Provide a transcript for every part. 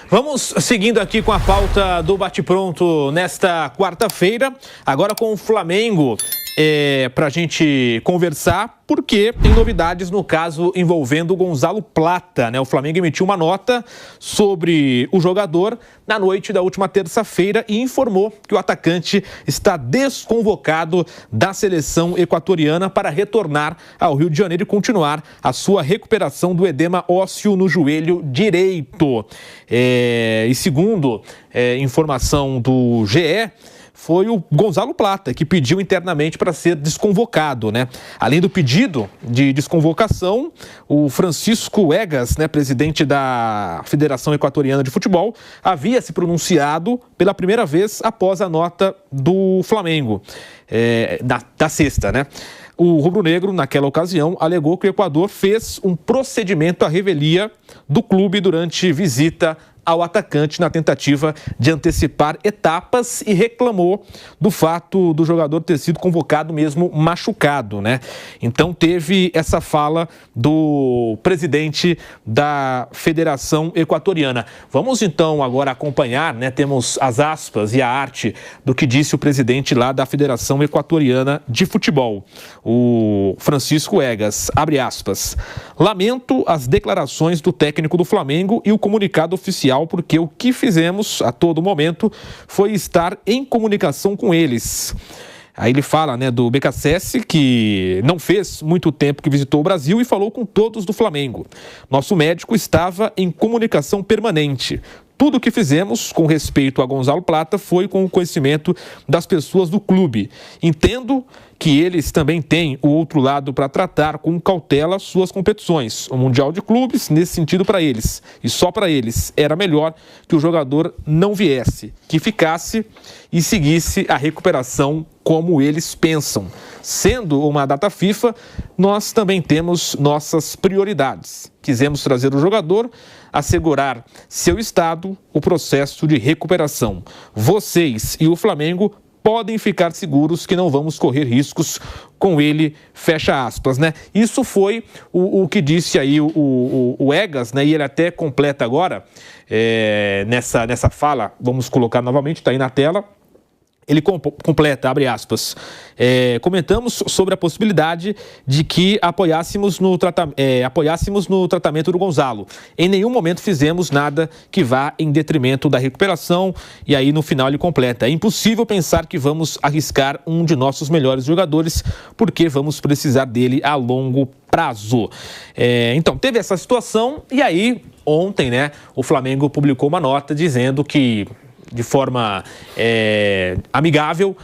Vamos seguindo aqui com a pauta do Bate-Pronto nesta quarta-feira, agora com o Flamengo, para a gente conversar, porque tem novidades no caso envolvendo o Gonzalo Plata, né? O Flamengo emitiu uma nota sobre o jogador na noite da última terça-feira e informou que o atacante está desconvocado da seleção equatoriana para retornar ao Rio de Janeiro e continuar a sua recuperação do edema ósseo no joelho direito. E segundo informação do GE, foi o Gonzalo Plata que pediu internamente para ser desconvocado, né? Além do pedido de desconvocação, o Francisco Egas, né, presidente da Federação Equatoriana de Futebol, havia se pronunciado pela primeira vez após a nota do Flamengo, da sexta, né? O rubro-negro, naquela ocasião, alegou que o Equador fez um procedimento à revelia do clube durante visita ao atacante na tentativa de antecipar etapas e reclamou do fato do jogador ter sido convocado mesmo machucado, né? Então teve essa fala do presidente da Federação Equatoriana. Vamos então agora acompanhar, né? Temos as aspas e a arte do que disse o presidente lá da Federação Equatoriana de Futebol, o Francisco Egas, abre aspas: lamento as declarações do técnico do Flamengo e o comunicado oficial, porque o que fizemos a todo momento foi estar em comunicação com eles. Aí ele fala, né, do BKSS, que não fez muito tempo que visitou o Brasil e falou com todos do Flamengo. Nosso médico estava em comunicação permanente. Tudo o que fizemos com respeito a Gonzalo Plata foi com o conhecimento das pessoas do clube. Entendo que eles também têm o outro lado para tratar com cautela suas competições. O Mundial de Clubes, nesse sentido, para eles, e só para eles, era melhor que o jogador não viesse, que ficasse e seguisse a recuperação como eles pensam. Sendo uma data FIFA, nós também temos nossas prioridades. Quisemos trazer o jogador, assegurar seu estado, o processo de recuperação. Vocês e o Flamengo podem ficar seguros que não vamos correr riscos com ele, fecha aspas, né? Isso foi o que disse aí o Egas, né? E ele até completa agora, nessa fala, vamos colocar novamente, está aí na tela. Ele completa, abre aspas, comentamos sobre a possibilidade de que apoiássemos no tratamento do Gonzalo. Em nenhum momento fizemos nada que vá em detrimento da recuperação. E aí no final ele completa: é impossível pensar que vamos arriscar um de nossos melhores jogadores, porque vamos precisar dele a longo prazo. Então teve essa situação e aí ontem, né, o Flamengo publicou uma nota dizendo que, de forma amigável,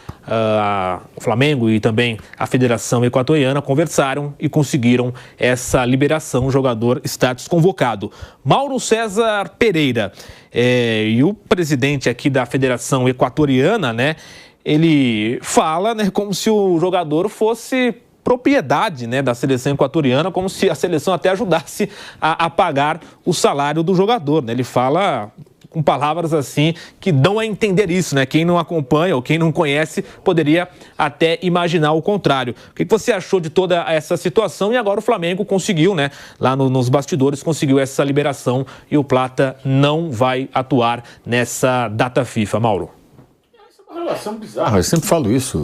o Flamengo e também a Federação Equatoriana conversaram e conseguiram essa liberação. O jogador está desconvocado. Mauro César Pereira, e o presidente aqui da Federação Equatoriana, né, ele fala, né, como se o jogador fosse propriedade, né, da seleção equatoriana, como se a seleção até ajudasse a pagar o salário do jogador, né? Ele fala com palavras assim que dão a entender isso, né? Quem não acompanha ou quem não conhece poderia até imaginar o contrário. O que você achou de toda essa situação? E agora o Flamengo conseguiu, né? Lá nos bastidores conseguiu essa liberação e o Plata não vai atuar nessa data FIFA, Mauro. Uma relação bizarra, eu sempre falo isso.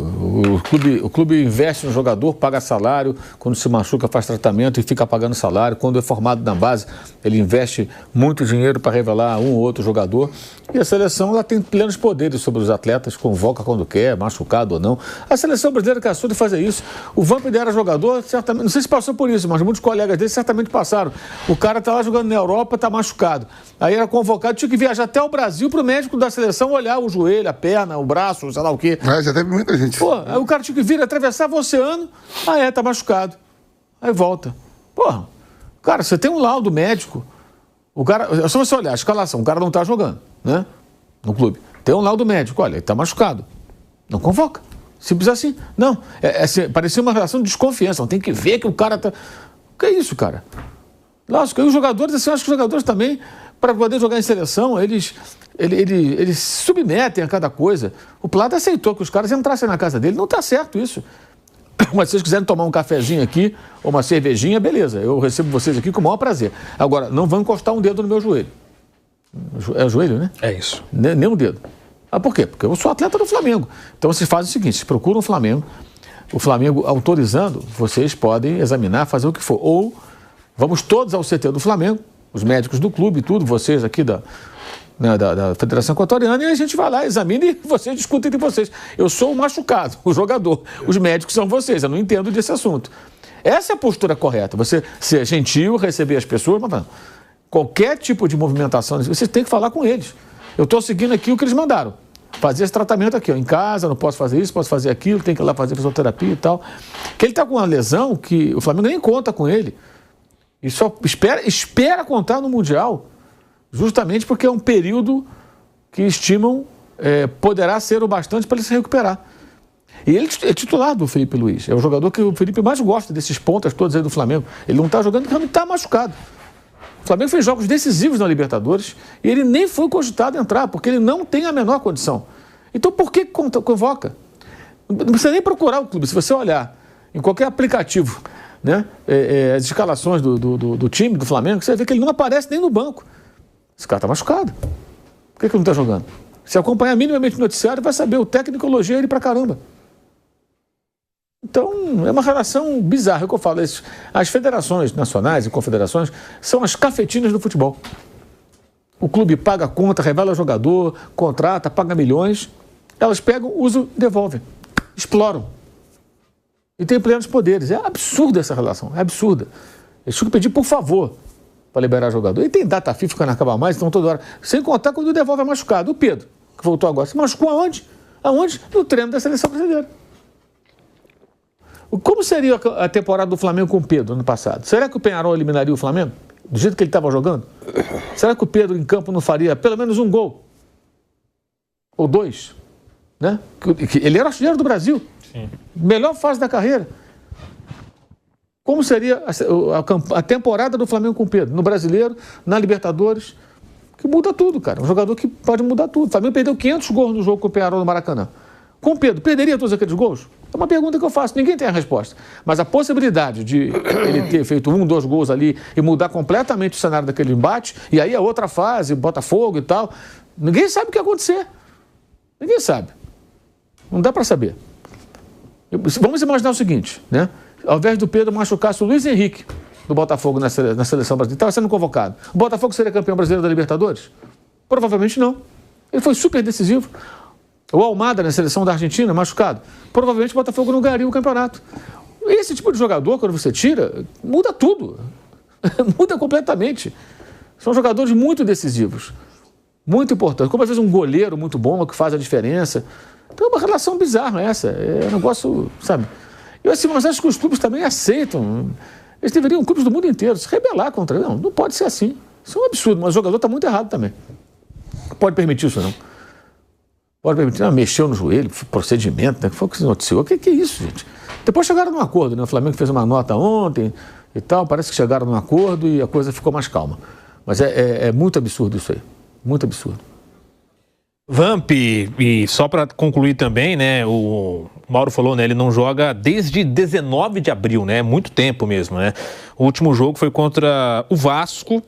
O clube investe no jogador, paga salário, quando se machuca faz tratamento e fica pagando salário. Quando é formado na base, ele investe muito dinheiro para revelar um ou outro jogador. E a seleção ela tem plenos poderes sobre os atletas, convoca quando quer, machucado ou não. A seleção brasileira cansou de fazer isso. O Vampiro era jogador, certamente, não sei se passou por isso, mas muitos colegas dele certamente passaram. O cara tá lá jogando na Europa, tá machucado. Aí era convocado, tinha que viajar até o Brasil para o médico da seleção olhar o joelho, a perna, o braço, sei lá o quê. Já teve muita gente. Pô, aí o cara tinha que vir, atravessava o oceano, tá machucado. Aí volta. Porra, cara, você tem um laudo médico, o cara, é só você olhar a escalação, o cara não tá jogando, né, no clube. Tem um laudo médico, olha, ele tá machucado. Não convoca. Simples assim. Não, parecia uma relação de desconfiança, não tem que ver que o cara tá... O que é isso, cara? Lógico, e os jogadores, assim, eu acho que os jogadores também, para poder jogar em seleção, eles se submetem a cada coisa. O Plata aceitou que os caras entrassem na casa dele. Não está certo isso. Mas se vocês quiserem tomar um cafezinho aqui, ou uma cervejinha, beleza. Eu recebo vocês aqui com o maior prazer. Agora, não vão encostar um dedo no meu joelho. É o joelho, né? É isso. Nem o dedo. Ah, por quê? Porque eu sou atleta do Flamengo. Então vocês fazem o seguinte, vocês procuram o Flamengo autorizando, vocês podem examinar, fazer o que for. Ou vamos todos ao CT do Flamengo, os médicos do clube, tudo, vocês aqui da Federação Equatoriana, e a gente vai lá, examina e vocês discutem entre vocês. Eu sou o machucado, o jogador. Os médicos são vocês, eu não entendo desse assunto. Essa é a postura correta. Você ser gentil, receber as pessoas, mas qualquer tipo de movimentação, você tem que falar com eles. Eu estou seguindo aqui o que eles mandaram. Fazer esse tratamento aqui, ó, em casa, não posso fazer isso, posso fazer aquilo, tem que ir lá fazer fisioterapia e tal. Que ele está com uma lesão que o Flamengo nem conta com ele. E só espera contar no Mundial, justamente porque é um período que estimam poderá ser o bastante para ele se recuperar. E ele é titular do Felipe Luiz. É o jogador que o Felipe mais gosta, desses pontas todos aí do Flamengo. Ele não está jogando porque ele está machucado. O Flamengo fez jogos decisivos na Libertadores e ele nem foi cogitado a entrar, porque ele não tem a menor condição. Então por que convoca? Não precisa nem procurar o clube. Se você olhar em qualquer aplicativo, né, as escalações do time, do Flamengo, você vai ver que ele não aparece nem no banco. Esse cara está machucado. Por que ele não está jogando? Se acompanhar minimamente o noticiário, vai saber, o técnico elogia ele pra caramba. Então, é uma relação bizarra, é o que eu falo. As federações nacionais e confederações são as cafetinas do futebol. O clube paga a conta, revela o jogador, contrata, paga milhões. Elas pegam, usam, devolvem. Exploram. E tem plenos poderes. É absurda essa relação, é absurda. Eles tinham que pedir por favor para liberar jogador. E tem data FIFA que não acaba mais, então toda hora. Sem contar quando devolve machucado. O Pedro, que voltou agora, se machucou aonde? Aonde? No treino da seleção brasileira. Como seria a temporada do Flamengo com o Pedro ano passado? Será que o Peñarol eliminaria o Flamengo? Do jeito que ele estava jogando? Será que o Pedro em campo não faria pelo menos um gol? Ou dois? Né? Ele era artilheiro do Brasil. Sim. Melhor fase da carreira. Como seria a temporada do Flamengo com o Pedro? No Brasileiro, na Libertadores, que muda tudo, cara. Um jogador que pode mudar tudo. O Flamengo perdeu 500 gols no jogo com o Peñarol no Maracanã. Com o Pedro, perderia todos aqueles gols? É uma pergunta que eu faço, ninguém tem a resposta. Mas a possibilidade de ele ter feito 1, 2 gols ali e mudar completamente o cenário daquele embate, e aí a outra fase, Botafogo e tal, ninguém sabe o que ia acontecer. Ninguém sabe. Não dá para saber. Vamos imaginar o seguinte, né? Ao invés do Pedro machucasse o Luiz Henrique do Botafogo na seleção brasileira, estava sendo convocado. O Botafogo seria campeão brasileiro da Libertadores? Provavelmente não. Ele foi super decisivo. O Almada na seleção da Argentina, machucado. Provavelmente o Botafogo não ganharia o campeonato. Esse tipo de jogador, quando você tira, muda tudo. Muda completamente. São jogadores muito decisivos. Muito importantes. Como às vezes um goleiro muito bom, que faz a diferença. Então é uma relação bizarra essa. É um negócio, sabe? Eu assim, mas acho que os clubes também aceitam. Eles deveriam, clubes do mundo inteiro, se rebelar contra ele. Não pode ser assim. Isso é um absurdo, mas o jogador está muito errado também. Não pode permitir isso, não. Pode permitir, mexeu no joelho, procedimento, né? Que foi o que se noticiou. O que é isso, gente? Depois chegaram num acordo, né? O Flamengo fez uma nota ontem e tal, parece que chegaram num acordo e a coisa ficou mais calma. Mas é muito absurdo isso aí, muito absurdo. Vamp, e só para concluir também, né, o Mauro falou, né, ele não joga desde 19 de abril, né, muito tempo mesmo, né. O último jogo foi contra o Vasco,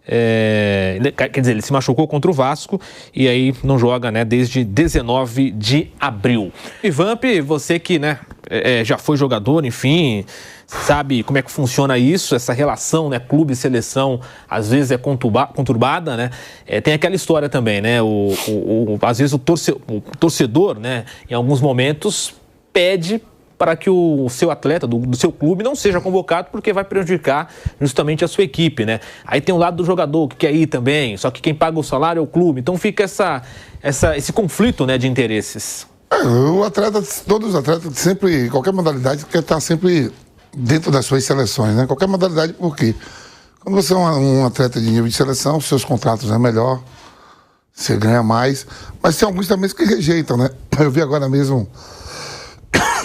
quer dizer, ele se machucou contra o Vasco e aí não joga, né, desde 19 de abril. E Vamp, você que, né, já foi jogador, enfim, sabe como é que funciona isso, essa relação, né, clube e seleção, às vezes é conturbada, né, tem aquela história também, né, às vezes o torcedor, né, em alguns momentos pede para que o seu atleta do seu clube não seja convocado porque vai prejudicar justamente a sua equipe, né? Aí tem o lado do jogador que quer ir também, só que quem paga o salário é o clube, então fica esse conflito, né, de interesses. O atleta, todos os atletas, sempre, qualquer modalidade, quer estar sempre dentro das suas seleções, né? Qualquer modalidade, por quê? Quando você é um atleta de nível de seleção, os seus contratos é melhor, você ganha mais, mas tem alguns também que rejeitam, né? Eu vi agora mesmo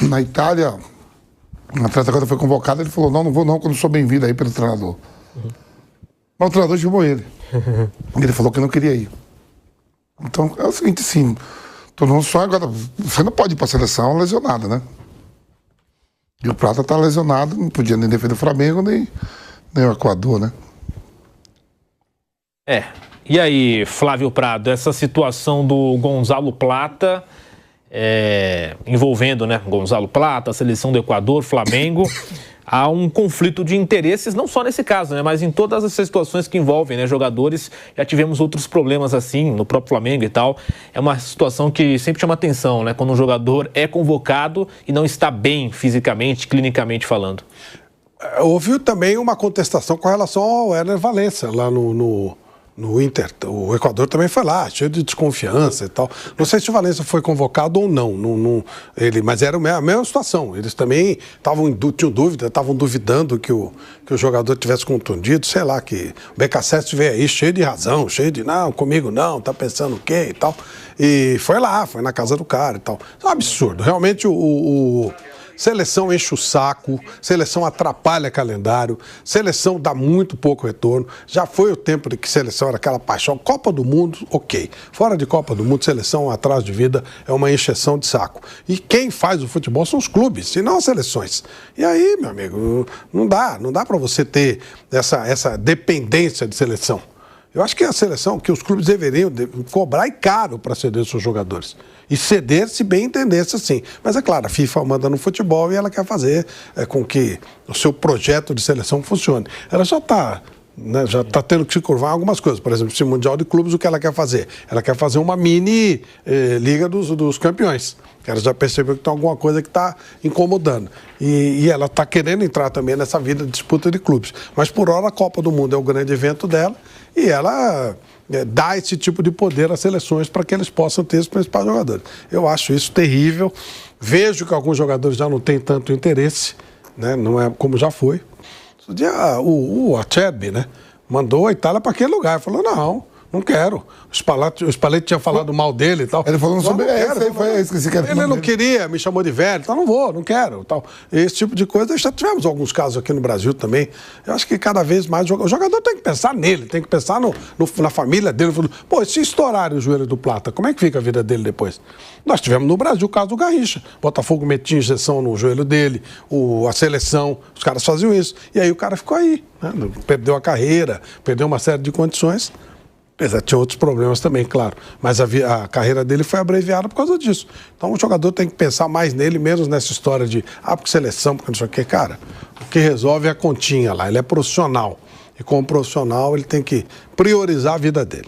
na Itália, um atleta quando foi convocado, ele falou, não vou não, quando sou bem-vindo aí pelo treinador. Mas o treinador chamou ele. Ele falou que não queria ir. Então, é o seguinte, assim, todo mundo só agora, você não pode ir para a seleção lesionado, né? E o Prata tá lesionado, não podia nem defender o Flamengo, nem o Equador, né? E aí, Flávio Prado, essa situação do Gonzalo Plata, envolvendo, né, Gonzalo Plata, a seleção do Equador, Flamengo, há um conflito de interesses, não só nesse caso, né, mas em todas as situações que envolvem, né, jogadores. Já tivemos outros problemas assim, no próprio Flamengo e tal. É uma situação que sempre chama atenção, né, quando um jogador é convocado e não está bem fisicamente, clinicamente falando. Houve também uma contestação com relação ao Éner Valencia, lá no Inter. O Equador também foi lá, cheio de desconfiança e tal. Não sei se o Valencia foi convocado ou não, mas era a mesma situação. Eles também tinham dúvida, estavam duvidando que o jogador tivesse contundido, sei lá, que o BKSS veio aí cheio de razão, cheio de, não, comigo não, tá pensando o quê e tal. E foi lá, foi na casa do cara e tal. É um absurdo. Realmente seleção enche o saco, seleção atrapalha calendário, seleção dá muito pouco retorno. Já foi o tempo de que seleção era aquela paixão. Copa do Mundo, ok. Fora de Copa do Mundo, seleção atrás de vida é uma encheção de saco. E quem faz o futebol são os clubes, e não as seleções. E aí, meu amigo, não dá para você ter essa dependência de seleção. Eu acho que a seleção, que os clubes deveriam cobrar caro para ceder seus jogadores. E ceder se bem entendesse assim. Mas é claro, a FIFA manda no futebol e ela quer fazer com que o seu projeto de seleção funcione. Ela já está tendo que se curvar em algumas coisas. Por exemplo, esse Mundial de Clubes, o que ela quer fazer? Ela quer fazer uma mini Liga dos Campeões. Ela já percebeu que tem alguma coisa que está incomodando. E ela está querendo entrar também nessa vida de disputa de clubes. Mas por hora a Copa do Mundo é o grande evento dela e ela dá esse tipo de poder às seleções para que eles possam ter os principais jogadores. Eu acho isso terrível. Vejo que alguns jogadores já não têm tanto interesse, né? Não é como já foi. O Acerbi, né, mandou a Itália para aquele lugar. Falou, não quero. O Spalletti tinha falado mal dele e tal. Ele falou sobre esqueci que era. Ele não queria, me chamou de velho, então não quero. Tal. Esse tipo de coisa, já tivemos alguns casos aqui no Brasil também. Eu acho que cada vez mais o jogador tem que pensar nele, tem que pensar na família dele. Pô, se estourarem o joelho do Plata, como é que fica a vida dele depois? Nós tivemos no Brasil o caso do Garrincha. Botafogo metia injeção no joelho dele, a seleção, os caras faziam isso. E aí o cara ficou aí, né? Perdeu a carreira, perdeu uma série de condições. Apesar de ter outros problemas também, claro. Mas a carreira dele foi abreviada por causa disso. Então o jogador tem que pensar mais nele, menos nessa história de porque seleção, porque não sei o quê. Cara, o que resolve é a continha lá. Ele é profissional. E como profissional, ele tem que priorizar a vida dele.